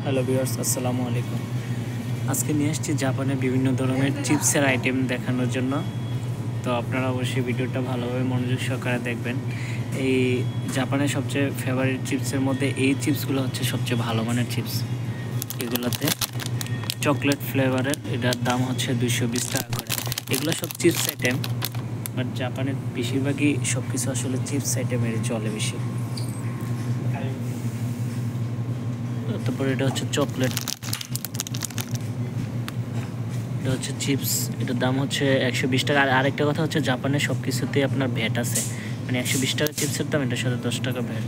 Hello viewers, আসসালামু আলাইকুম। আজকে নিয়ে আসছি জাপানের বিভিন্ন ধরনের চিপসের আইটেম দেখানোর জন্য। তো আপনারা অবশ্যই ভিডিওটা ভালোভাবে মনোযোগ সহকারে দেখবেন। এই জাপানের সবচেয়ে ফেভারিট চিপসের মধ্যে এই চিপসগুলো হচ্ছে সবচেয়ে ভালো মানের চিপস। এগুলোতে চকলেট ফ্লেভারের, এটার দাম হচ্ছে 220 টাকা করে। এগুলো সব চিপস আইটেম, বাট জাপানের বেশিরভাগই সব কিছু আসলে চিপস আইটেমেরই চলে বেশি। তারপরে এটা হচ্ছে চকলেট, এটা হচ্ছে চিপস, এটার দাম হচ্ছে 120 টাকা। আর আরেকটা কথা হচ্ছে জাপানের সব কিছুতেই আপনার ভ্যাট আছে, মানে 120 টাকা চিপসের দাম, এটার সাথে 10 টাকা ভ্যাট।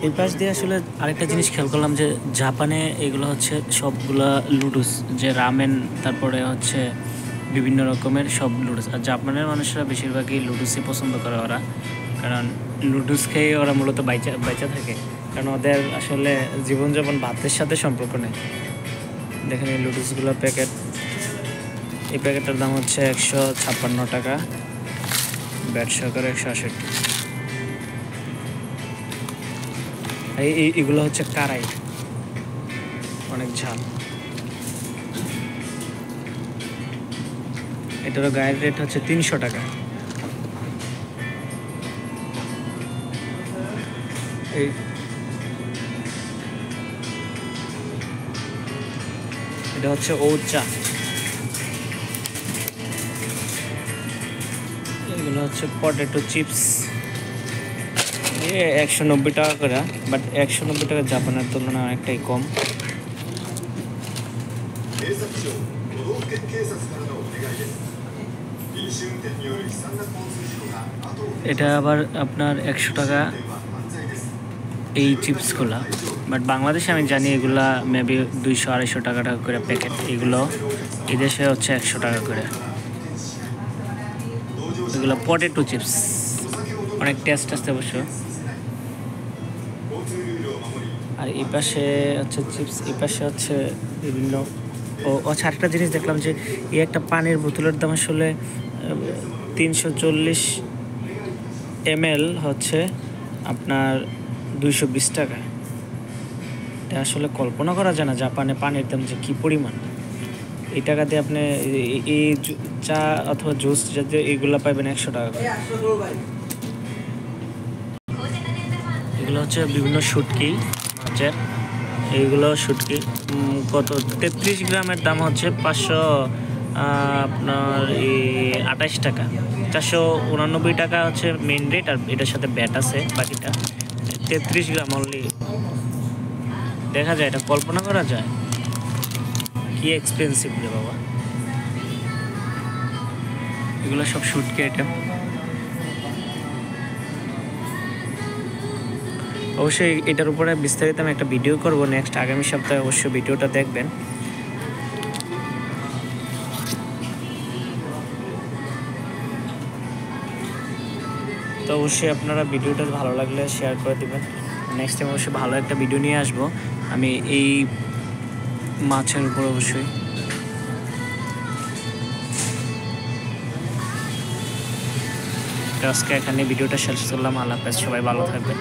এই পাশ দিয়ে আসলে আরেকটা জিনিস খেয়াল করলাম যে জাপানে এগুলো হচ্ছে সবগুলা লুডুস, যে রামেন, তারপরে হচ্ছে বিভিন্ন রকমের সব লুডুস। আর জাপানের মানুষরা বেশিরভাগই লুডুসই পছন্দ করে ওরা, কারণ লুডুস খেয়ে ওরা মূলত বাইচা থাকে, কারণ ওদের আসলে জীবনযাপন ভাতের সাথে সম্পর্ক নেই। দেখেন এই লুডুসগুলোর প্যাকেট, এই প্যাকেটটার দাম হচ্ছে 156 টাকা, ব্যাট সহকারে 168। এগুলো হচ্ছে কারাই, অনেক ঝাল। এটারও গায়ের রেট হচ্ছে 300 টাকা। এটা হচ্ছে ওচা, এগুলো হচ্ছে পটেটো চিপস, 190 টাকা করে, বাট 190 টাকা জাপানের তুলনায় অনেকটাই কম। এটা আবার আপনার 100 টাকা এই চিপসগুলো, বাট বাংলাদেশে আমি জানি এগুলা মেবি 200-250 টাকা করে প্যাকেট। এগুলো এই দেশে হচ্ছে 100 টাকা করে। এগুলো পটেটো চিপস, অনেক টেস্ট আসতে অবশ্য। আর এই পাশে হচ্ছে চিপস, এই পাশে হচ্ছে বিভিন্ন। আচ্ছা, আরেকটা জিনিস দেখলাম যে এই একটা পানির বোতলের দাম আসলে 340 ml হচ্ছে আপনার 220 টাকা। এটা আসলে কল্পনা করা যায় না জাপানে পানির দাম যে কী পরিমাণ। এই টাকা দিয়ে আপনি এই চা অথবা জুস জাতীয় এইগুলো পাইবেন 100 টাকা করে। এগুলো হচ্ছে বিভিন্ন শুটকি মাছের, এইগুলো শুটকি কত 33 গ্রামের দাম হচ্ছে 500 আপনার 28 টাকা। 489 টাকা হচ্ছে মেন রেট, আর এটার সাথে ব্যাট আছে বাকিটা। 33 গ্রাম অনলি। দেখা যায়, এটা কল্পনা করা যায় কি এক্সপেন্সিভ রে বাবা। এগুলো সব শুটকি আইটেম। অবশ্যই এটার উপরে বিস্তারিত আমি একটা ভিডিও করব নেক্সট, আগামী সপ্তাহে। অবশ্যই ভিডিওটা দেখবেন। তো অবশ্যই আপনারা ভিডিওটা ভালো লাগলে শেয়ার করে দেবেন। নেক্সট টাইম অবশ্যই ভালো একটা ভিডিও নিয়ে আসবো আমি এই মাছের উপর। অবশ্যই আজকে এখানে ভিডিওটা শেষ করলাম। আল্লাহ হাফেজ, সবাই ভালো থাকবেন।